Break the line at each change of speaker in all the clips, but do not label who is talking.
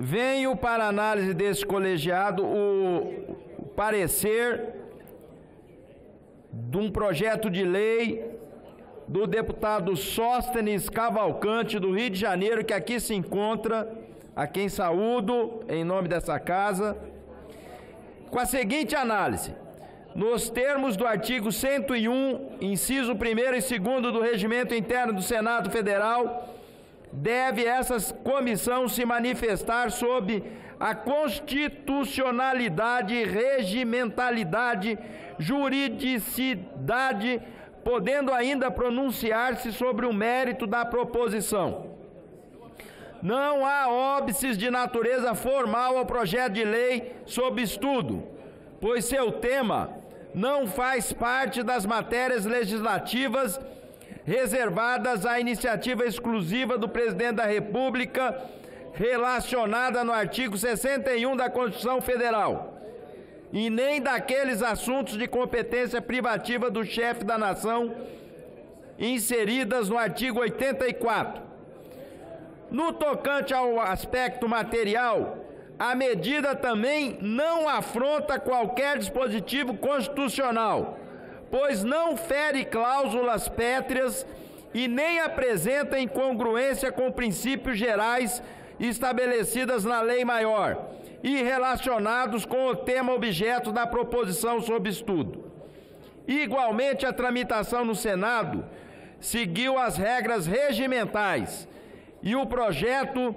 venho para análise deste colegiado o parecer de um projeto de lei do deputado Sóstenes Cavalcante, do Rio de Janeiro, que aqui se encontra, a quem saúdo em nome dessa casa, com a seguinte análise: nos termos do artigo 101, inciso 1º e 2º do Regimento Interno do Senado Federal, deve essa comissão se manifestar sobre a constitucionalidade, regimentalidade, juridicidade, podendo ainda pronunciar-se sobre o mérito da proposição. Não há óbices de natureza formal ao projeto de lei sob estudo, pois seu tema não faz parte das matérias legislativas reservadas à iniciativa exclusiva do Presidente da República, relacionada no artigo 61 da Constituição Federal, e nem daqueles assuntos de competência privativa do chefe da nação, inseridas no artigo 84. No tocante ao aspecto material, a medida também não afronta qualquer dispositivo constitucional, pois não fere cláusulas pétreas e nem apresenta incongruência com princípios gerais estabelecidas na lei maior e relacionados com o tema objeto da proposição sob estudo. Igualmente, a tramitação no Senado seguiu as regras regimentais e o projeto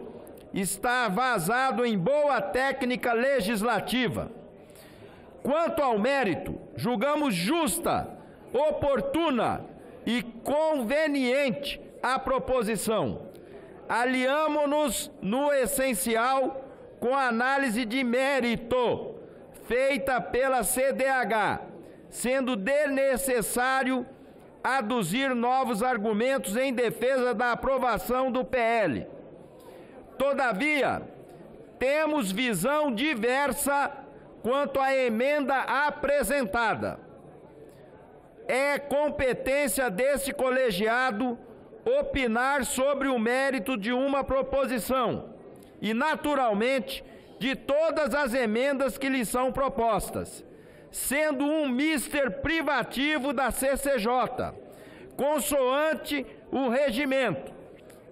está vazado em boa técnica legislativa. Quanto ao mérito, julgamos justa, oportuna e conveniente a proposição. Aliamo-nos no essencial com a análise de mérito feita pela CDH, sendo desnecessário aduzir novos argumentos em defesa da aprovação do PL. Todavia, temos visão diversa quanto à emenda apresentada. É competência desse colegiado opinar sobre o mérito de uma proposição e, naturalmente, de todas as emendas que lhe são propostas, sendo um mister privativo da CCJ, consoante o regimento,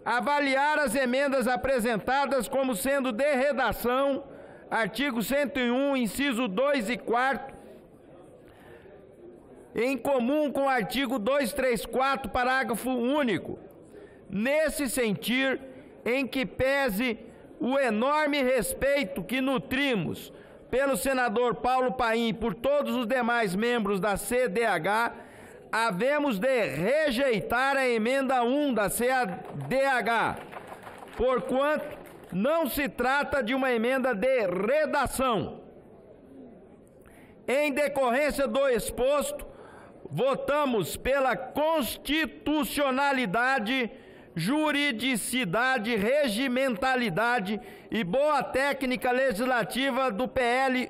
avaliar as emendas apresentadas como sendo de redação, artigo 101, inciso 2 e 4, em comum com o artigo 234, parágrafo único, nesse sentir em que pese o enorme respeito que nutrimos pelo senador Paulo Paim e por todos os demais membros da CDH, havemos de rejeitar a emenda 1 da CDH, porquanto não se trata de uma emenda de redação. Em decorrência do exposto, votamos pela constitucionalidade, juridicidade, regimentalidade e boa técnica legislativa do PL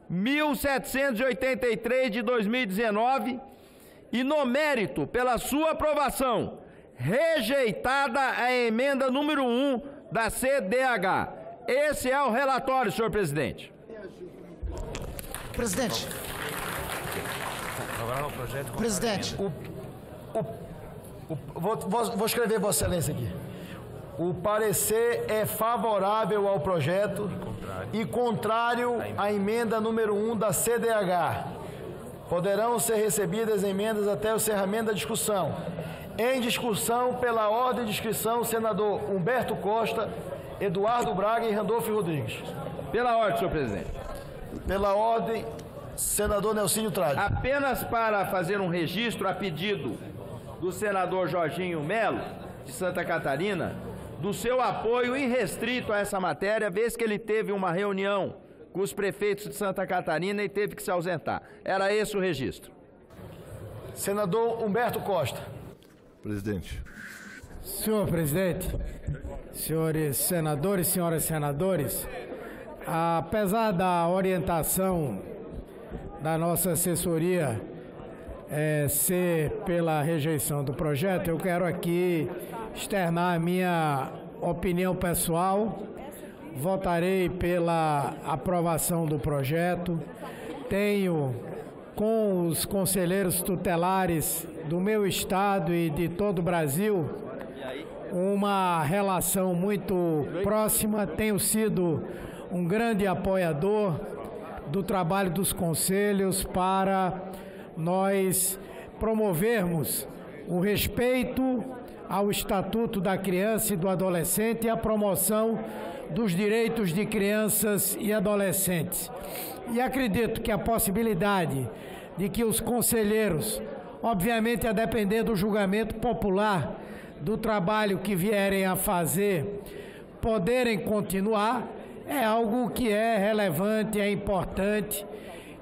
1783 de 2019 e, no mérito, pela sua aprovação, rejeitada a emenda número 1 da CDH. Esse é o relatório, senhor presidente.
Presidente. Presidente.
Vou escrever, Vossa Excelência, aqui. O parecer é favorável ao projeto e contrário à emenda número 1 da CDH. Poderão ser recebidas emendas até o encerramento da discussão. Em discussão, pela ordem de inscrição, senador Humberto Costa, Eduardo Braga e Randolfo Rodrigues.
Pela ordem, senhor presidente.
Pela ordem, senador Nelsinho Trade.
Apenas para fazer um registro a pedido do senador Jorginho Melo, de Santa Catarina, do seu apoio irrestrito a essa matéria, vez que ele teve uma reunião com os prefeitos de Santa Catarina e teve que se ausentar. Era esse o registro.
Senador Humberto Costa.
Presidente.
Senhor presidente, senhores senadores, senhoras senadores, apesar da orientação da nossa assessoria ser pela rejeição do projeto, eu quero aqui externar a minha opinião pessoal, votarei pela aprovação do projeto. Tenho com os conselheiros tutelares do meu estado e de todo o Brasil uma relação muito próxima. Tenho sido um grande apoiador do trabalho dos conselhos para nós promovermos o respeito ao Estatuto da Criança e do Adolescente e a promoção dos direitos de crianças e adolescentes. E acredito que a possibilidade de que os conselheiros, obviamente a depender do julgamento popular, do trabalho que vierem a fazer, poderem continuar, é algo que é relevante, é importante.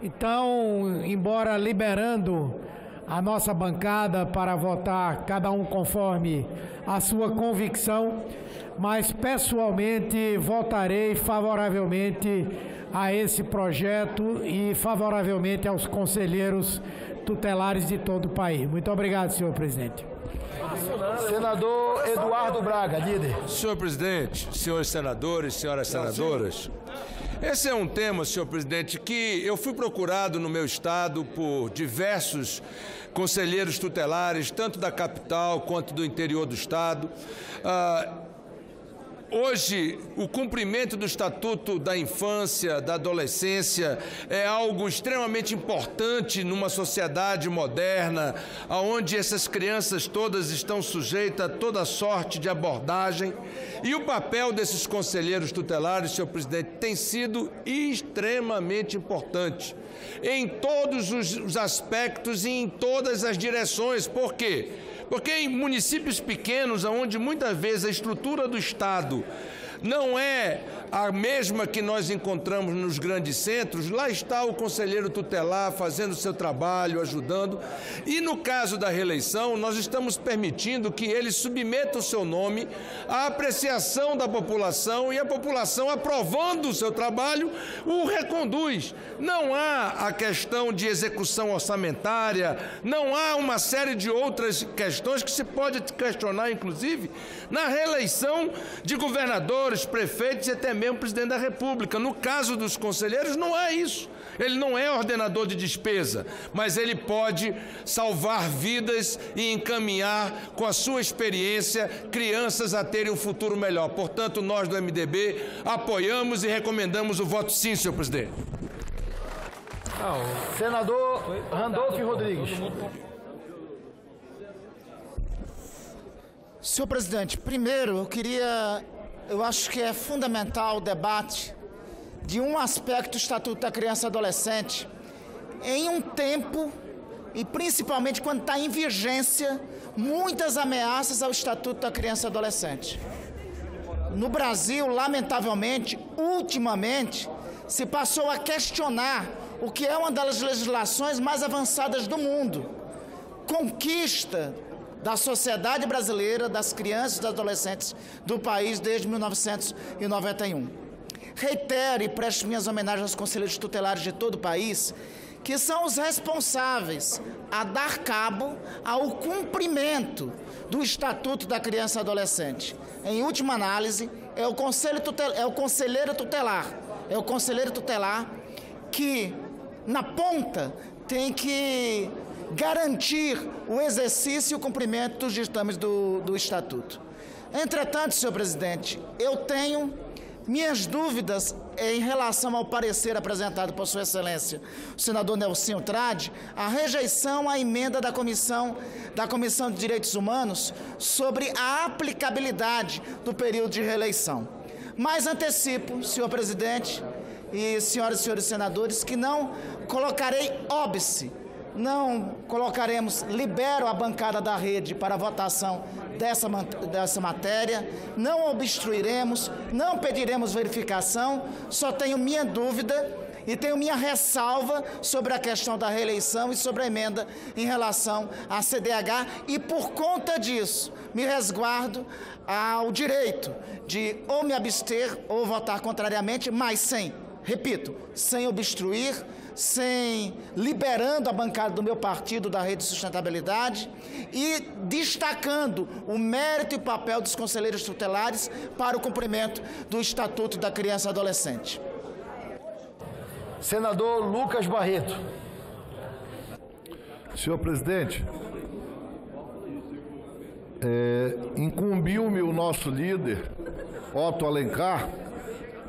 Então, embora liberando a nossa bancada para votar, cada um conforme a sua convicção, mas pessoalmente votarei favoravelmente a esse projeto e favoravelmente aos conselheiros tutelares de todo o país. Muito obrigado, senhor presidente.
Senador Eduardo Braga, líder.
Senhor presidente, senhores senadores, senhoras senadoras, esse é um tema, senhor presidente, que eu fui procurado no meu estado por diversos conselheiros tutelares, tanto da capital quanto do interior do estado. Hoje, o cumprimento do Estatuto da Infância, da Adolescência, é algo extremamente importante numa sociedade moderna, onde essas crianças todas estão sujeitas a toda sorte de abordagem. E o papel desses conselheiros tutelares, senhor presidente, tem sido extremamente importante em todos os aspectos e em todas as direções. Por quê? Porque em municípios pequenos, onde muitas vezes a estrutura do Estado não é a mesma que nós encontramos nos grandes centros, lá está o conselheiro tutelar fazendo o seu trabalho, ajudando. E no caso da reeleição, nós estamos permitindo que ele submeta o seu nome à apreciação da população e a população, aprovando o seu trabalho, o reconduz. Não há a questão de execução orçamentária, não há uma série de outras questões que se pode questionar, inclusive, na reeleição de governadores, prefeitos e até mesmo presidente da República. No caso dos conselheiros, não é isso. Ele não é ordenador de despesa, mas ele pode salvar vidas e encaminhar com a sua experiência crianças a terem um futuro melhor. Portanto, nós do MDB apoiamos e recomendamos o voto sim, senhor presidente.
Senador Randolfo Rodrigues.
Senhor presidente, primeiro eu acho que é fundamental o debate de um aspecto do Estatuto da Criança e Adolescente em um tempo, e principalmente quando está em vigência, muitas ameaças ao Estatuto da Criança e Adolescente. No Brasil, lamentavelmente, ultimamente, se passou a questionar o que é uma das legislações mais avançadas do mundo, conquista da sociedade brasileira, das crianças e dos adolescentes do país desde 1991. Reitero e presto minhas homenagens aos conselheiros tutelares de todo o país, que são os responsáveis a dar cabo ao cumprimento do Estatuto da Criança e Adolescente. Em última análise, é o conselheiro tutelar que, na ponta, tem que garantir o exercício e o cumprimento dos ditames do Estatuto. Entretanto, senhor presidente, eu tenho minhas dúvidas em relação ao parecer apresentado por sua excelência, o senador Nelsinho Trade, a rejeição à emenda da Comissão de Direitos Humanos sobre a aplicabilidade do período de reeleição. Mas antecipo, senhor presidente e senhoras e senhores senadores, que não colocarei óbice, não colocaremos, libero a bancada da rede para a votação dessa matéria, não obstruiremos, não pediremos verificação, só tenho minha dúvida e tenho minha ressalva sobre a questão da reeleição e sobre a emenda em relação à CDH e, por conta disso, me resguardo ao direito de ou me abster ou votar contrariamente, mas sem obstruir, sem liberando a bancada do meu partido da Rede de Sustentabilidade e destacando o mérito e papel dos conselheiros tutelares para o cumprimento do Estatuto da Criança e Adolescente.
Senador Lucas Barreto.
Senhor presidente, incumbiu-me o nosso líder, Otto Alencar,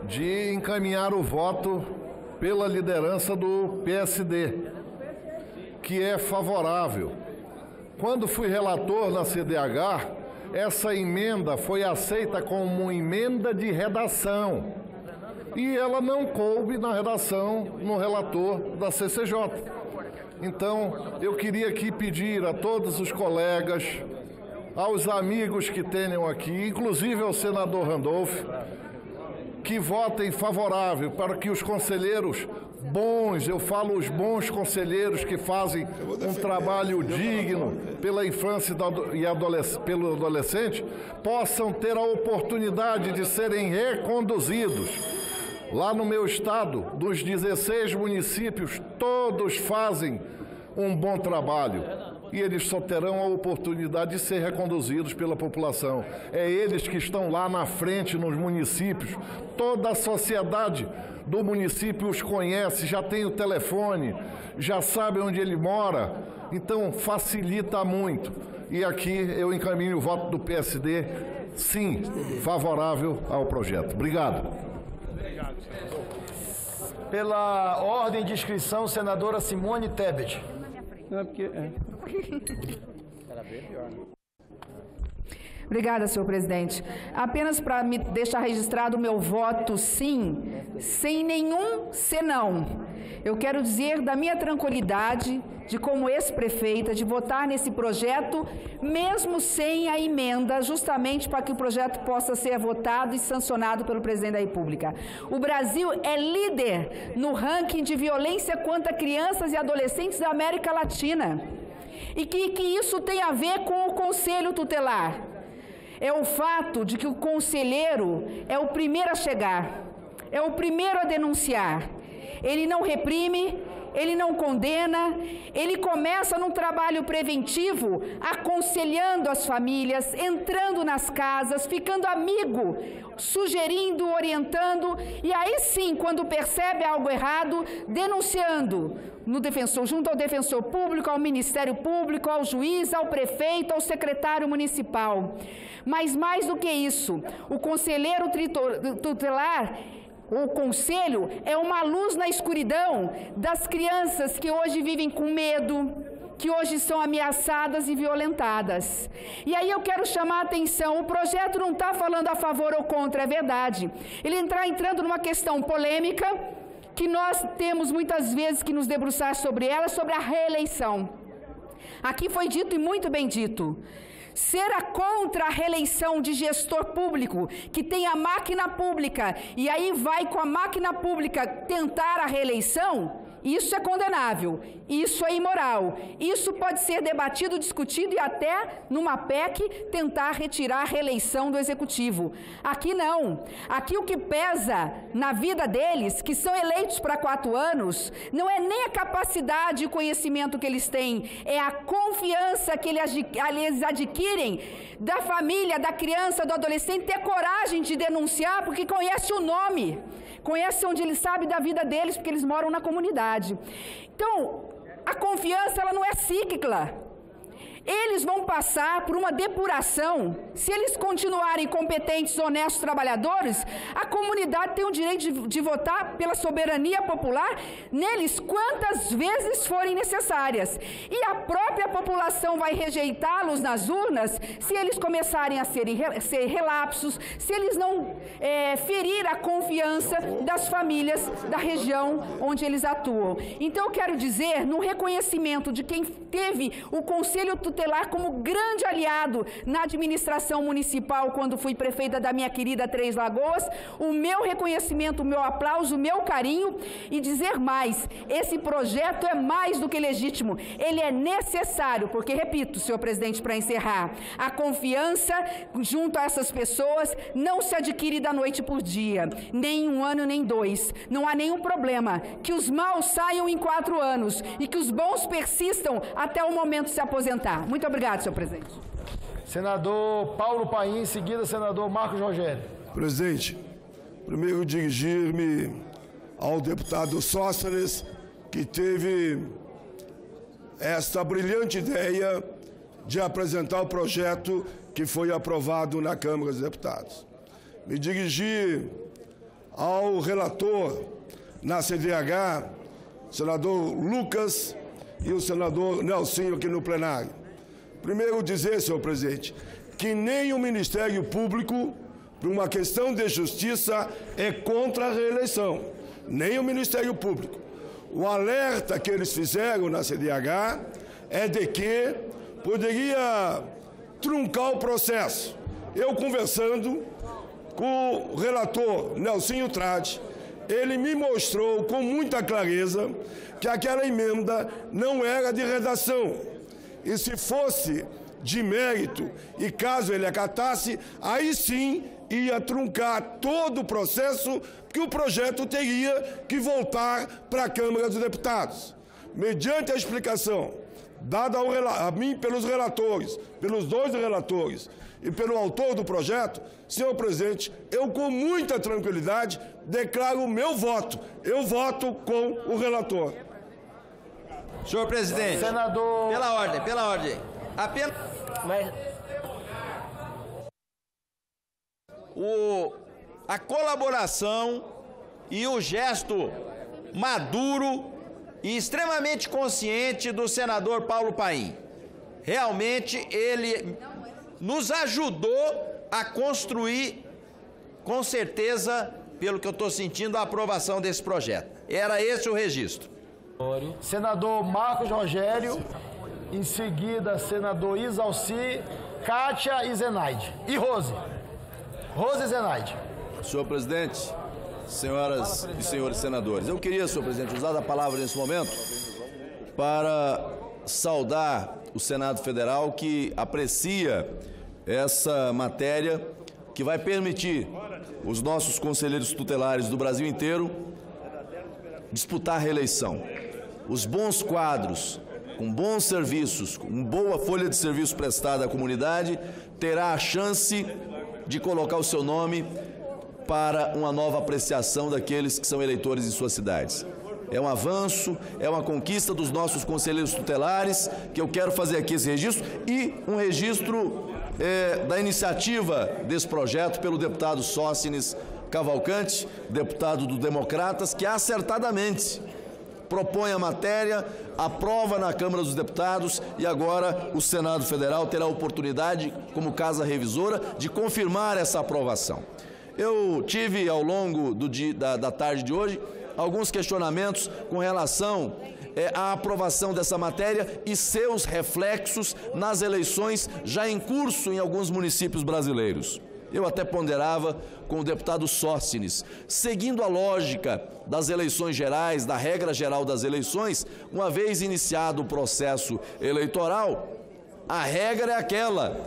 de encaminhar o voto pela liderança do PSD, que é favorável. Quando fui relator na CDH, essa emenda foi aceita como emenda de redação e ela não coube na redação no relator da CCJ. Então, eu queria aqui pedir a todos os colegas, aos amigos que tenham aqui, inclusive ao senador Randolph, que votem favorável para que os conselheiros bons, eu falo os bons conselheiros que fazem um trabalho digno pela infância e pelo adolescente, possam ter a oportunidade de serem reconduzidos. Lá no meu estado, dos 16 municípios, todos fazem um bom trabalho e eles só terão a oportunidade de ser reconduzidos pela população. É eles que estão lá na frente nos municípios. Toda a sociedade do município os conhece, já tem o telefone, já sabe onde ele mora, então facilita muito. E aqui eu encaminho o voto do PSD, sim, favorável ao projeto. Obrigado.
Pela ordem de inscrição, senadora Simone Tebet.
Obrigada, senhor presidente. Apenas para me deixar registrado o meu voto sim, sem nenhum senão. Eu quero dizer da minha tranquilidade de como ex-prefeita, de votar nesse projeto, mesmo sem a emenda, justamente para que o projeto possa ser votado e sancionado pelo presidente da República. O Brasil é líder no ranking de violência contra crianças e adolescentes da América Latina. E que isso tem a ver com o Conselho Tutelar. É o fato de que o conselheiro é o primeiro a chegar, é o primeiro a denunciar. Ele não reprime, ele não condena, ele começa num trabalho preventivo, aconselhando as famílias, entrando nas casas, ficando amigo, sugerindo, orientando, e aí sim, quando percebe algo errado, denunciando no defensor, junto ao defensor público, ao Ministério Público, ao juiz, ao prefeito, ao secretário municipal. Mas mais do que isso, o conselheiro tutelar, o conselho, é uma luz na escuridão das crianças que hoje vivem com medo, que hoje são ameaçadas e violentadas. E aí eu quero chamar a atenção, o projeto não está falando a favor ou contra, é verdade. Ele está entrando numa questão polêmica, que nós temos muitas vezes que nos debruçar sobre ela, sobre a reeleição. Aqui foi dito e muito bem dito. Ser contra a reeleição de gestor público, que tem a máquina pública, e aí vai com a máquina pública tentar a reeleição, isso é condenável, isso é imoral, isso pode ser debatido, discutido e até, numa PEC, tentar retirar a reeleição do Executivo. Aqui não. Aqui o que pesa na vida deles, que são eleitos para 4 anos, não é nem a capacidade e conhecimento que eles têm, é a confiança que eles adquirem da família, da criança, do adolescente, ter coragem de denunciar, porque conhece o nome, conhece onde eles sabem da vida deles, porque eles moram na comunidade. Então, a confiança, ela não é cíclica. Eles vão passar por uma depuração. Se eles continuarem competentes, honestos, trabalhadores, a comunidade tem o direito de votar pela soberania popular neles quantas vezes forem necessárias. E a própria população vai rejeitá-los nas urnas se eles começarem a ser relapsos, se eles não ferir a confiança das famílias da região onde eles atuam. Então eu quero dizer, no reconhecimento de quem teve o Conselho Tutelar como grande aliado na administração municipal quando fui prefeita da minha querida Três Lagoas, o meu reconhecimento, o meu aplauso, o meu carinho, e dizer mais, esse projeto é mais do que legítimo, ele é necessário necessário, porque, repito, senhor presidente, para encerrar, a confiança junto a essas pessoas não se adquire da noite por dia, nem 1 ano, nem 2. Não há nenhum problema que os maus saiam em 4 anos e que os bons persistam até o momento de se aposentar. Muito obrigado, senhor presidente.
Senador Paulo Paim, em seguida, senador Marcos Rogério.
Presidente, primeiro dirigir-me ao deputado Sóstenes, que teve esta brilhante ideia de apresentar o projeto que foi aprovado na Câmara dos Deputados. Me dirigir ao relator na CDH, senador Lucas e o senador Nelsinho aqui no plenário. Primeiro dizer, senhor presidente, que nem o Ministério Público, por uma questão de justiça, é contra a reeleição. Nem o Ministério Público. O alerta que eles fizeram na CDH é de que poderia truncar o processo. Eu conversando com o relator Nelsinho Trade, ele me mostrou com muita clareza que aquela emenda não era de redação. E se fosse de mérito, e caso ele acatasse, aí sim ia truncar todo o processo, que o projeto teria que voltar para a Câmara dos Deputados. Mediante a explicação dada a mim pelos relatores, pelos 2 relatores e pelo autor do projeto, senhor presidente, eu com muita tranquilidade declaro o meu voto. Eu voto com o relator.
Senhor presidente,
Senador...
Pela ordem. Apenas... A colaboração e o gesto maduro e extremamente consciente do senador Paulo Paim. Realmente ele nos ajudou a construir, com certeza, pelo que eu estou sentindo, a aprovação desse projeto. Era esse o registro.
Senador Marcos Rogério, em seguida, senador Isalci, Kátia e Zenaide. E Rose. Rose e Zenaide.
Senhor presidente, senhoras e senhores senadores, eu queria, senhor presidente, usar a palavra nesse momento para saudar o Senado Federal, que aprecia essa matéria que vai permitir os nossos conselheiros tutelares do Brasil inteiro disputar a reeleição. Os bons quadros, com bons serviços, com boa folha de serviço prestada à comunidade, terá a chance de colocar o seu nome para uma nova apreciação daqueles que são eleitores em suas cidades. É um avanço, é uma conquista dos nossos conselheiros tutelares, que eu quero fazer aqui esse registro, e um registro da iniciativa desse projeto pelo deputado Sóstenes Cavalcante, deputado do Democratas, que acertadamente propõe a matéria, aprova na Câmara dos Deputados e agora o Senado Federal terá a oportunidade, como casa revisora, de confirmar essa aprovação. Eu tive, ao longo da tarde de hoje, alguns questionamentos com relação à aprovação dessa matéria e seus reflexos nas eleições já em curso em alguns municípios brasileiros. Eu até ponderava com o deputado Sóstenes, seguindo a lógica das eleições gerais, da regra geral das eleições, uma vez iniciado o processo eleitoral, a regra é aquela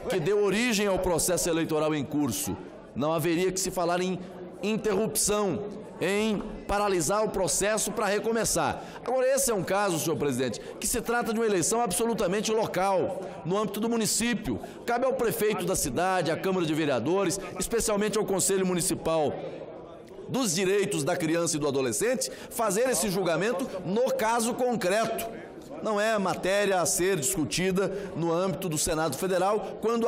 que deu origem ao processo eleitoral em curso. Não haveria que se falar em interrupção, em paralisar o processo para recomeçar. Agora, esse é um caso, senhor presidente, que se trata de uma eleição absolutamente local, no âmbito do município. Cabe ao prefeito da cidade, à Câmara de Vereadores, especialmente ao Conselho Municipal dos Direitos da Criança e do Adolescente, fazer esse julgamento no caso concreto. Não é matéria a ser discutida no âmbito do Senado Federal, quando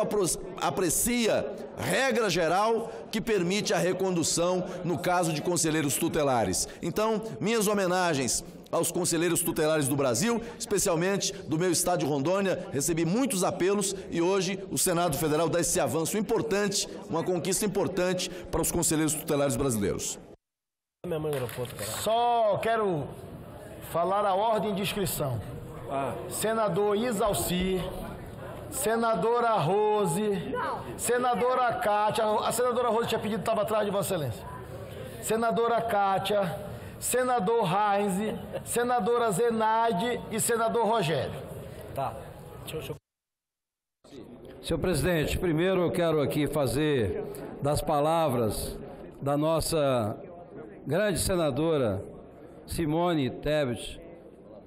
aprecia regra geral que permite a recondução no caso de conselheiros tutelares. Então, minhas homenagens aos conselheiros tutelares do Brasil, especialmente do meu estado de Rondônia. Recebi muitos apelos e hoje o Senado Federal dá esse avanço importante, uma conquista importante para os conselheiros tutelares brasileiros.
Só quero falar a ordem de inscrição. Senador Isalci, senadora Rose, senadora Kátia, a senadora Rose tinha pedido, estava atrás de Vossa Excelência. Senadora Kátia, senador Heinz, senadora Zenaide e senador Rogério.
Senhor presidente, primeiro eu quero aqui fazer das palavras da nossa grande senadora Simone Tebet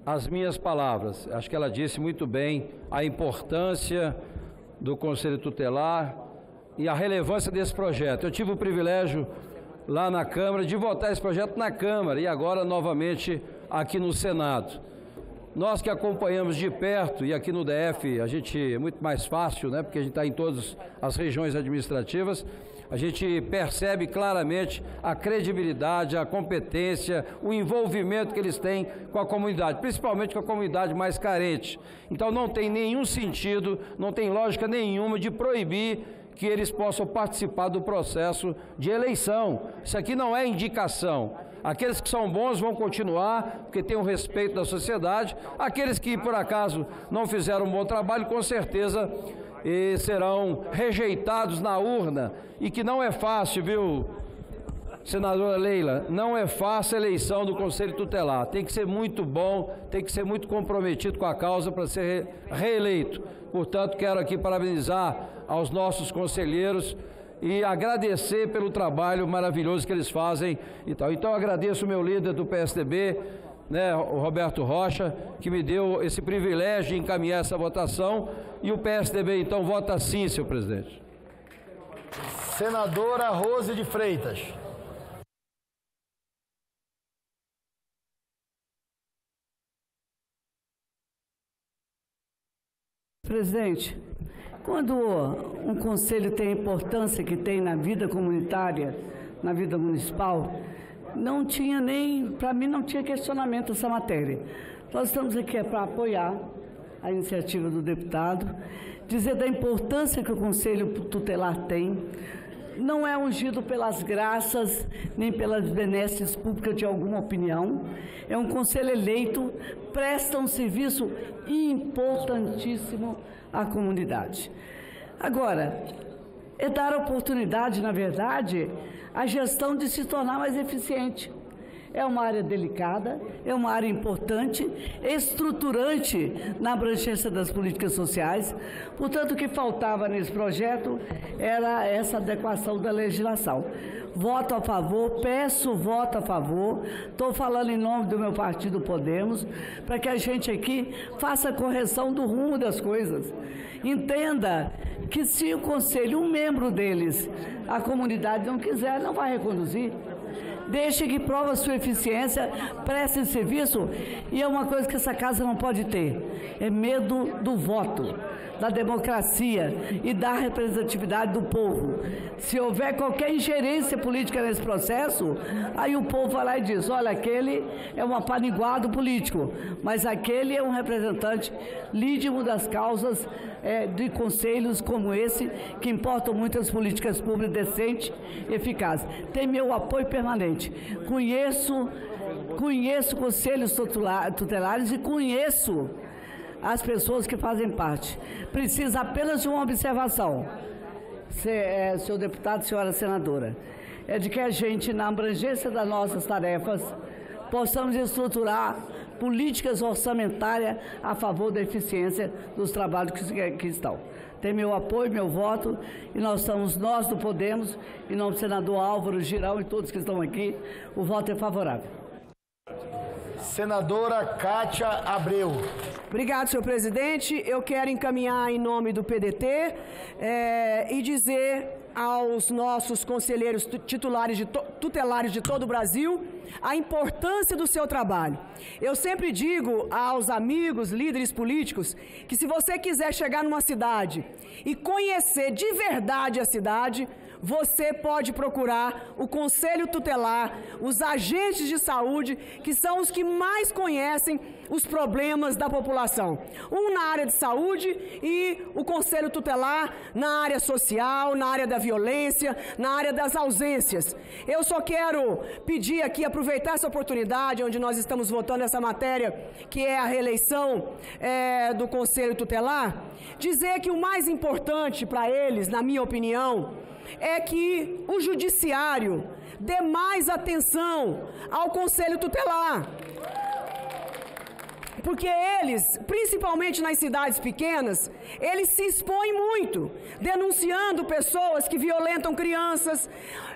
as minhas palavras. Acho que ela disse muito bem a importância do Conselho Tutelar e a relevância desse projeto. Eu tive o privilégio lá na Câmara de votar esse projeto na Câmara e agora novamente aqui no Senado. Nós que acompanhamos de perto, e aqui no DF a gente é muito mais fácil, né, porque a gente está em todas as regiões administrativas, a gente percebe claramente a credibilidade, a competência, o envolvimento que eles têm com a comunidade, principalmente com a comunidade mais carente. Então não tem nenhum sentido, não tem lógica nenhuma de proibir que eles possam participar do processo de eleição. Isso aqui não é indicação. Aqueles que são bons vão continuar, porque tem o respeito da sociedade. Aqueles que, por acaso, não fizeram um bom trabalho, com certeza serão rejeitados na urna. E que não é fácil, viu, senadora Leila? Não é fácil a eleição do Conselho Tutelar. Tem que ser muito bom, tem que ser muito comprometido com a causa para ser reeleito. Portanto, quero aqui parabenizar aos nossos conselheiros e agradecer pelo trabalho maravilhoso que eles fazem e tal. Então, agradeço o meu líder do PSDB, né, o Roberto Rocha, que me deu esse privilégio de encaminhar essa votação, e o PSDB, então, vota sim, senhor presidente.
Senadora Rose de Freitas.
Presidente, quando um conselho tem a importância que tem na vida comunitária, na vida municipal, não tinha nem, para mim não tinha questionamento essa matéria. Nós estamos aqui para apoiar a iniciativa do deputado, dizer da importância que o Conselho Tutelar tem. Não é ungido pelas graças, nem pelas benesses públicas de alguma opinião. É um conselho eleito, presta um serviço importantíssimo à comunidade. Agora, é dar oportunidade, na verdade, à gestão de se tornar mais eficiente. É uma área delicada, é uma área importante, estruturante na abrangência das políticas sociais. Portanto, o que faltava nesse projeto era essa adequação da legislação. Voto a favor, peço voto a favor, estou falando em nome do meu partido Podemos, para que a gente aqui faça a correção do rumo das coisas. Entenda que se o Conselho, um membro deles, a comunidade não quiser, não vai reconduzir. Deixe que prova sua eficiência, preste serviço, e é uma coisa que essa casa não pode ter, é medo do voto, da democracia e da representatividade do povo. Se houver qualquer ingerência política nesse processo, aí o povo vai lá e diz, olha, aquele é um apaniguado político, mas aquele é um representante lídimo das causas de conselhos como esse, que importam muito as políticas públicas decentes e eficazes. Tem meu apoio permanente. Conheço conselhos tutelares e conheço as pessoas que fazem parte. Precisa apenas de uma observação, senhor deputado, senhora senadora, é de que a gente, na abrangência das nossas tarefas, possamos estruturar políticas orçamentárias a favor da eficiência dos trabalhos que estão. Tem meu apoio, meu voto, e nós do Podemos, em nome do senador Álvaro Girão e todos que estão aqui, o voto é favorável.
Senadora Cátia Abreu.
Obrigado, senhor presidente. Eu quero encaminhar em nome do PDT e dizer aos nossos conselheiros tutelares de todo o Brasil a importância do seu trabalho. Eu sempre digo aos amigos, líderes políticos, que se você quiser chegar numa cidade e conhecer de verdade a cidade, você pode procurar o Conselho Tutelar, os agentes de saúde, que são os que mais conhecem os problemas da população. Um na área de saúde e o Conselho Tutelar na área social, na área da violência, na área das ausências. Eu só quero pedir aqui, aproveitar essa oportunidade, onde nós estamos votando essa matéria, que é a reeleição do Conselho Tutelar, dizer que o mais importante para eles, na minha opinião, é que o Judiciário dê mais atenção ao Conselho Tutelar. porque eles, principalmente nas cidades pequenas, eles se expõem muito, denunciando pessoas que violentam crianças,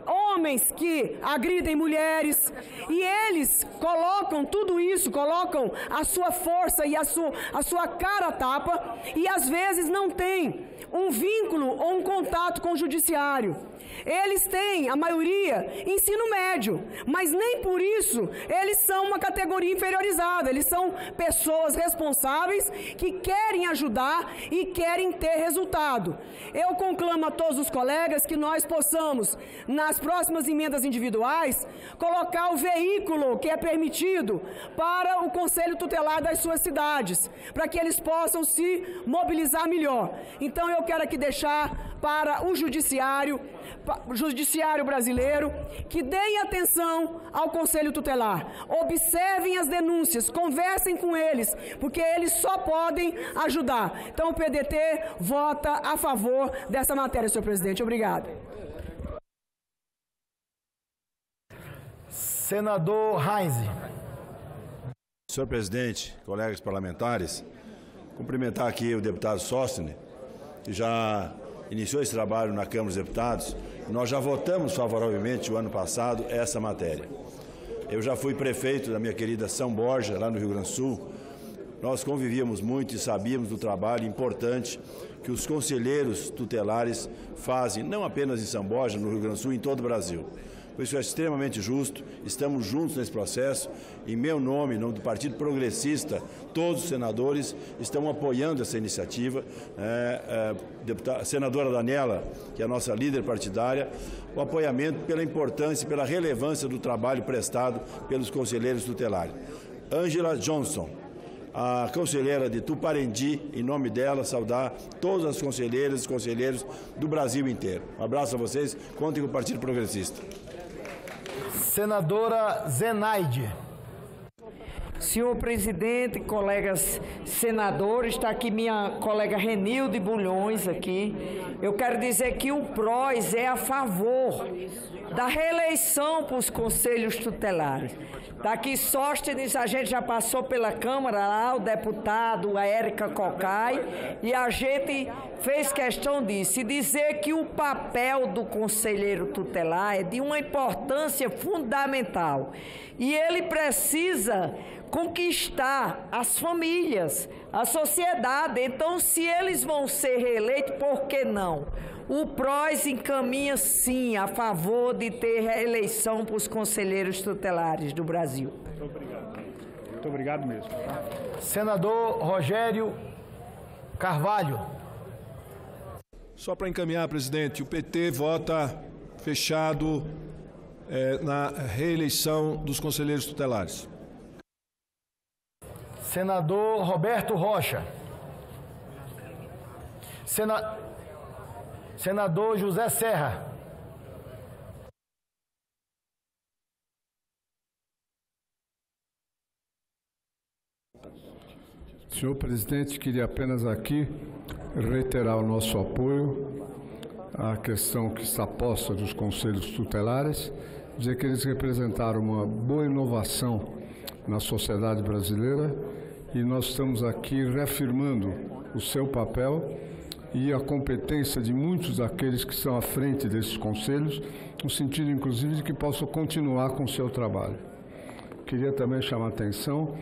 homens que agridem mulheres, e eles colocam tudo isso, colocam a sua força e a sua cara a tapa, e às vezes não tem um vínculo ou um contato com o judiciário. Eles têm, a maioria, ensino médio, mas nem por isso eles são uma categoria inferiorizada. Eles são pessoas responsáveis que querem ajudar e querem ter resultado. Eu conclamo a todos os colegas que nós possamos, nas próximas emendas individuais, colocar o veículo que é permitido para o Conselho Tutelar das suas cidades, para que eles possam se mobilizar melhor. Então eu quero aqui deixar para o Judiciário brasileiro, que deem atenção ao Conselho Tutelar, observem as denúncias, conversem com eles, porque eles só podem ajudar. Então o PDT vota a favor dessa matéria, senhor presidente. Obrigado.
Senador Heinze.
Senhor presidente, colegas parlamentares, cumprimentar aqui o deputado Sóstenes, que já iniciou esse trabalho na Câmara dos Deputados. Nós já votamos favoravelmente o ano passado essa matéria. Eu já fui prefeito da minha querida São Borja, lá no Rio Grande do Sul. Nós convivíamos muito e sabíamos do trabalho importante que os conselheiros tutelares fazem, não apenas em São Borja, no Rio Grande do Sul, em todo o Brasil. Por isso é extremamente justo, estamos juntos nesse processo. Em meu nome, em nome do Partido Progressista, todos os senadores estão apoiando essa iniciativa. Senadora Daniela, que é a nossa líder partidária, o apoiamento pela importância e pela relevância do trabalho prestado pelos conselheiros tutelares. Ângela Johnson, a conselheira de Tuparendi, em nome dela, saudar todas as conselheiras e conselheiros do Brasil inteiro. Um abraço a vocês, contem com o Partido Progressista.
Senadora Zenaide.
Senhor presidente, colegas senadores, está aqui minha colega Renilde Bulhões aqui. Eu quero dizer que o PROS é a favor da reeleição para os conselhos tutelares. Está aqui Sóstenes, a gente já passou pela Câmara lá, o deputado, a Érica Cocai, e a gente fez questão disso, e dizer que o papel do conselheiro tutelar é de uma importância fundamental. E ele precisa conquistar as famílias, a sociedade. Então, se eles vão ser reeleitos, por que não? O PROS encaminha, sim, a favor de ter reeleição para os conselheiros tutelares do Brasil.
Muito obrigado. Muito obrigado mesmo.
Senador Rogério Carvalho.
Só para encaminhar, presidente, o PT vota fechado na reeleição dos conselheiros tutelares.
Senador Roberto Rocha. Senador José Serra.
Senhor presidente, queria apenas aqui reiterar o nosso apoio à questão que está posta dos conselhos tutelares, dizer que eles representaram uma boa inovação na sociedade brasileira e nós estamos aqui reafirmando o seu papel e a competência de muitos daqueles que estão à frente desses conselhos, no sentido, inclusive, de que possam continuar com o seu trabalho. Queria também chamar a atenção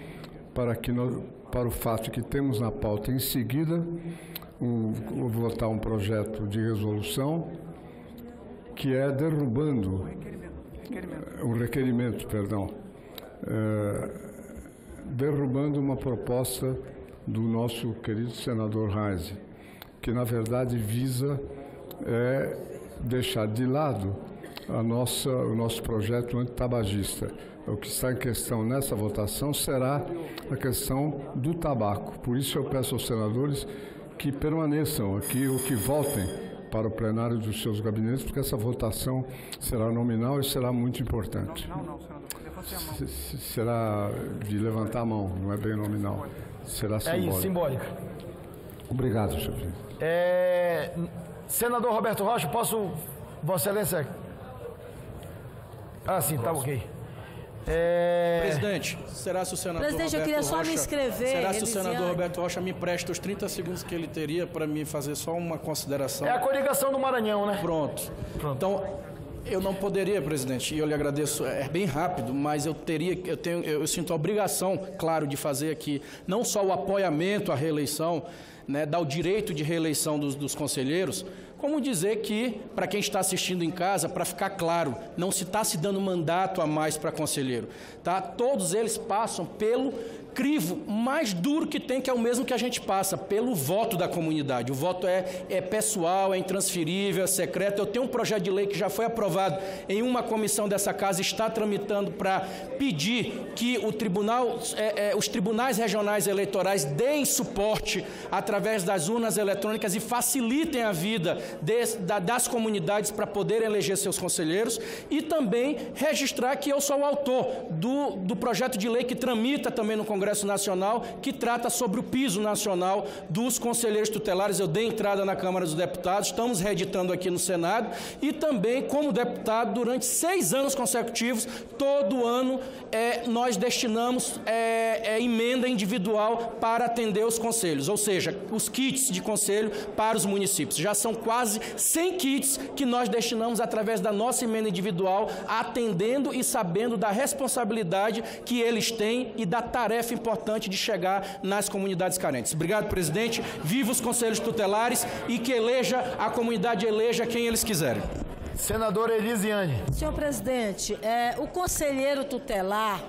para o fato de que temos na pauta, em seguida, votar um projeto de resolução que é derrubando derrubando uma proposta do nosso querido senador Heinze, que na verdade visa deixar de lado o nosso projeto antitabagista. O que está em questão nessa votação será a questão do tabaco. Por isso eu peço aos senadores que permaneçam aqui ou que voltem para o plenário dos seus gabinetes, porque essa votação será nominal e será muito importante.
Não, senador.
Será de levantar a mão, não é bem nominal. Será simbólica.
É isso, simbólica.
Obrigado, senhor presidente.
Senador Roberto Rocha, posso, Vossa Excelência? Ah, sim, tá ok.
Presidente, será se o senador
Presidente, eu queria só me inscrever.
Será se o senador Roberto Rocha me presta os 30 segundos que ele teria para me fazer só uma consideração?
É a coligação do Maranhão, né?
Pronto. Então, eu não poderia, presidente, e eu lhe agradeço, é bem rápido, mas eu sinto a obrigação, claro, de fazer aqui não só o apoiamento à reeleição, né, dar o direito de reeleição dos conselheiros, como dizer que, para quem está assistindo em casa, para ficar claro, não se está se dando mandato a mais para conselheiro, tá? Todos eles passam pelo crivo mais duro que tem, que é o mesmo que a gente passa, pelo voto da comunidade. O voto é pessoal, é intransferível, é secreto. Eu tenho um projeto de lei que já foi aprovado em uma comissão dessa casa, está tramitando para pedir que os tribunais regionais eleitorais deem suporte através das urnas eletrônicas e facilitem a vida das comunidades para poder eleger seus conselheiros, e também registrar que eu sou o autor do projeto de lei que tramita também no Congresso Nacional, que trata sobre o piso nacional dos conselheiros tutelares. Eu dei entrada na Câmara dos Deputados, estamos reeditando aqui no Senado, e também, como deputado, durante 6 anos consecutivos, todo ano nós destinamos emenda individual para atender os conselhos, ou seja, os kits de conselho para os municípios. Já são quase 100 kits que nós destinamos através da nossa emenda individual, atendendo e sabendo da responsabilidade que eles têm e da tarefa importante de chegar nas comunidades carentes. Obrigado, presidente. Viva os conselhos tutelares e que a comunidade eleja quem eles quiserem.
Senadora Elisiane.
Senhor presidente, o conselheiro tutelar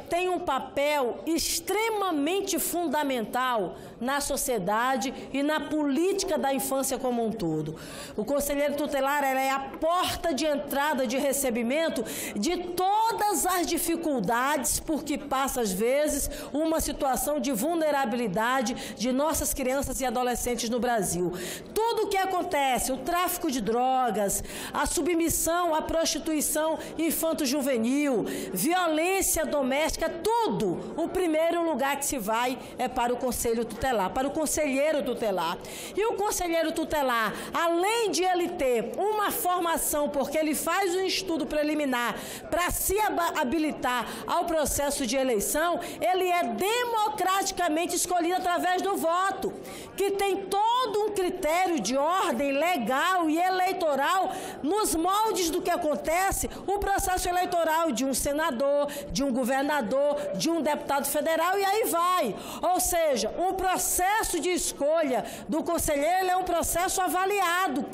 tem um papel extremamente fundamental na sociedade e na política da infância como um todo. O conselheiro tutelar é a porta de entrada de recebimento de todas as dificuldades por que passa, às vezes, uma situação de vulnerabilidade de nossas crianças e adolescentes no Brasil. Tudo o que acontece, o tráfico de drogas, a submissão à prostituição infanto-juvenil, violência doméstica, tudo, o primeiro lugar que se vai é para o conselho tutelar, para o conselheiro tutelar. E o conselheiro tutelar, além de ele ter uma formação, porque ele faz um estudo preliminar para se habilitar ao processo de eleição, ele é democraticamente escolhido através do voto, que tem todo um critério de ordem legal e eleitoral nos moldes do que acontece o processo eleitoral de um senador, de um governador, de um deputado federal, e aí vai. Ou seja, o processo de escolha do conselheiro é um processo avaliado,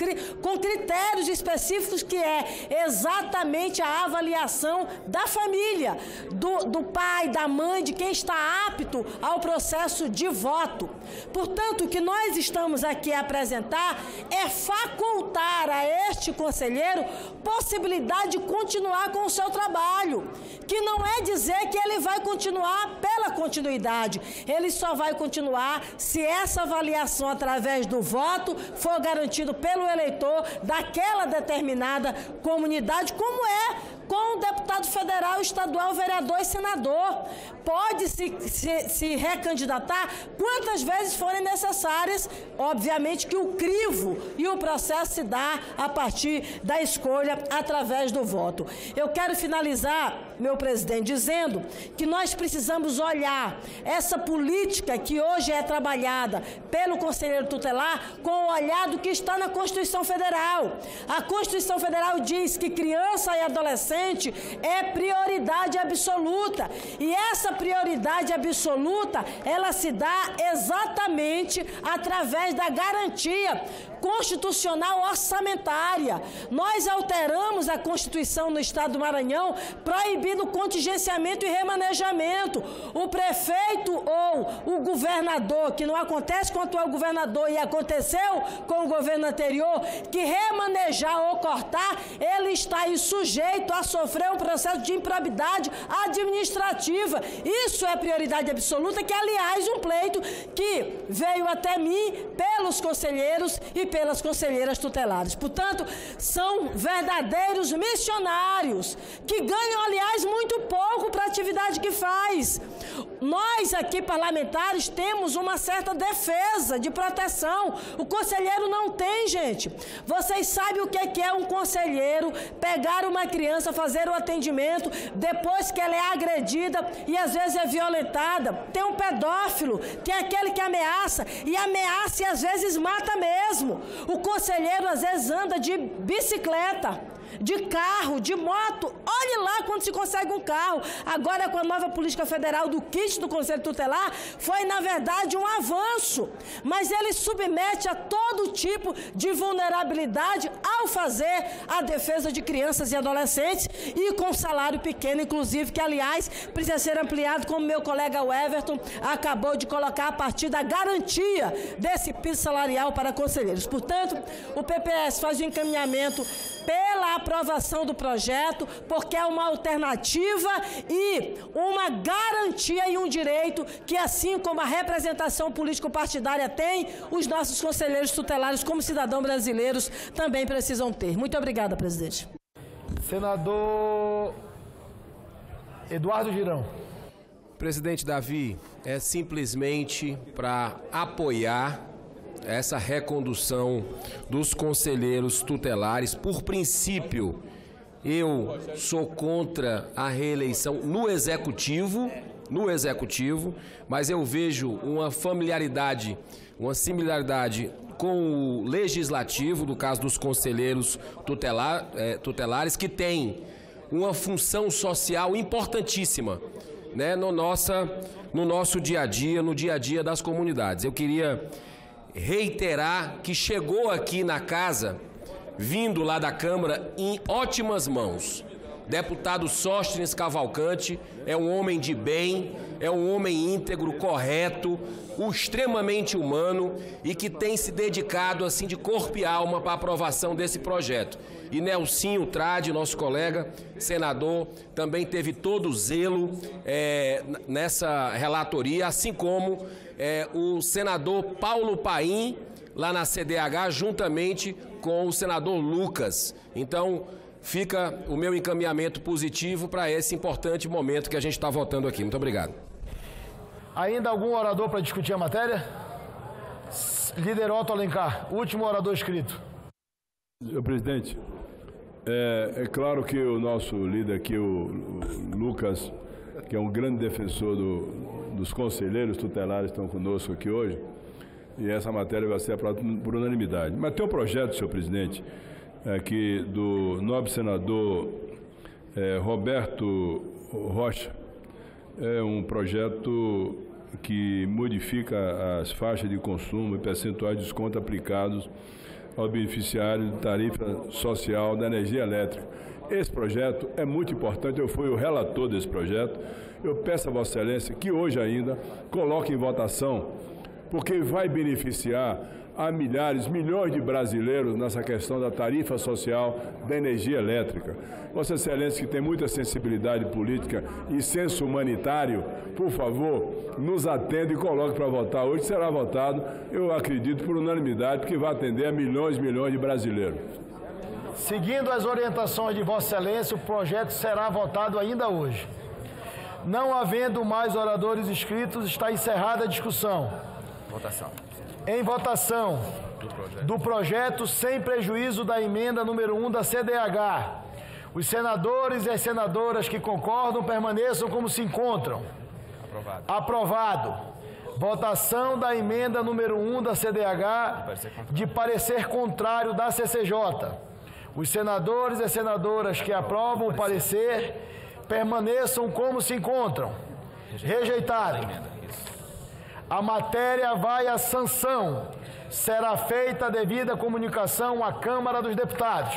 com critérios específicos, que é exatamente a avaliação da família, do pai, da mãe, de quem está apto ao processo de voto. Portanto, o que nós estamos aqui a apresentar é facultar a este conselheiro possibilidade de continuar com o seu trabalho, que não é dizer que ele vai continuar pela continuidade, ele só vai continuar se essa avaliação através do voto for garantido pelo eleitor daquela determinada comunidade, como é com o deputado federal, estadual, vereador e senador. Pode se recandidatar quantas vezes forem necessárias, obviamente que o crivo e o processo se dá a partir da escolha através do voto. Eu quero finalizar, meu presidente, dizendo que nós precisamos olhar essa política que hoje é trabalhada pelo conselheiro tutelar com o olhar do que está na Constituição Federal. A Constituição Federal diz que criança e adolescente é prioridade absoluta, e essa prioridade absoluta, ela se dá exatamente através da garantia constitucional orçamentária. Nós alteramos a Constituição no Estado do Maranhão, proibindo contingenciamento e remanejamento. O prefeito ou o governador, que não acontece com o atual governador e aconteceu com o governo anterior, que remanejar ou cortar, ele está aí sujeito a sofrer um processo de improbidade administrativa. Isso é prioridade absoluta, que, aliás, um pleito que veio até mim pelos conselheiros e pelas conselheiras tutelares. Portanto, são verdadeiros missionários que ganham, aliás, muito pouco para a atividade que faz. Nós aqui parlamentares temos uma certa defesa de proteção. O conselheiro não tem, gente. Vocês sabem o que é um conselheiro pegar uma criança, fazer o atendimento, depois que ela é agredida e às vezes é violentada. Tem um pedófilo, tem aquele que ameaça e às vezes mata mesmo. O conselheiro às vezes anda de bicicleta, de carro, de moto. Olhe lá quando se consegue um carro. Agora, com a nova política federal do kit do Conselho Tutelar, foi, na verdade, um avanço. Mas ele submete a todo tipo de vulnerabilidade ao fazer a defesa de crianças e adolescentes e com salário pequeno, inclusive, que, aliás, precisa ser ampliado, como meu colega Everton acabou de colocar, a partir da garantia desse piso salarial para conselheiros. Portanto, o PPS faz o encaminhamento pela aprovação do projeto, porque é uma alternativa e uma garantia e um direito que, assim como a representação político-partidária tem, os nossos conselheiros tutelares, como cidadãos brasileiros, também precisam ter. Muito obrigada, presidente.
Senador Eduardo Girão.
Presidente Davi, é simplesmente para apoiar essa recondução dos conselheiros tutelares. Por princípio, eu sou contra a reeleição no executivo, mas eu vejo uma familiaridade, uma similaridade com o legislativo, no caso dos conselheiros tutelares, que tem uma função social importantíssima, né, no nosso dia a dia, no dia a dia das comunidades. Eu queria reiterar que chegou aqui na casa, vindo lá da Câmara, em ótimas mãos. Deputado Sóstenes Cavalcante é um homem de bem, é um homem íntegro, correto, extremamente humano e que tem se dedicado assim de corpo e alma para a aprovação desse projeto. E Nelsinho Trade, nosso colega senador, também teve todo o zelo nessa relatoria, assim como o senador Paulo Paim, lá na CDH, juntamente com o senador Lucas. Então, fica o meu encaminhamento positivo para esse importante momento que a gente está votando aqui. Muito obrigado.
Ainda algum orador para discutir a matéria? Líder Otto Alencar, último orador inscrito.
Senhor presidente, é claro que o nosso líder aqui, o Lucas, que é um grande defensor dos conselheiros tutelares que estão conosco aqui hoje, e essa matéria vai ser aprovada por unanimidade. Mas tem um projeto, senhor presidente, aqui do nobre senador Roberto Rocha, é um projeto que modifica as faixas de consumo e percentuais de desconto aplicados ao beneficiário de tarifa social da energia elétrica. Esse projeto é muito importante, eu fui o relator desse projeto. Eu peço a Vossa Excelência que hoje ainda coloque em votação, porque vai beneficiar a milhares, milhões de brasileiros nessa questão da tarifa social da energia elétrica. Vossa Excelência, que tem muita sensibilidade política e senso humanitário, por favor, nos atenda e coloque para votar. Hoje será votado, eu acredito, por unanimidade, porque vai atender a milhões e milhões de brasileiros.
Seguindo as orientações de Vossa Excelência, o projeto será votado ainda hoje. Não havendo mais oradores inscritos, está encerrada a discussão.
Votação.
Em votação do projeto sem prejuízo da emenda número 1 da CDH. Os senadores e as senadoras que concordam permaneçam como se encontram.
Aprovado.
Aprovado. Votação da emenda número 1 da CDH de parecer contrário da CCJ. Os senadores e as senadoras que aprovam o parecer permaneçam como se encontram. Rejeitado. A matéria vai à sanção. Será feita a devida comunicação à Câmara dos Deputados.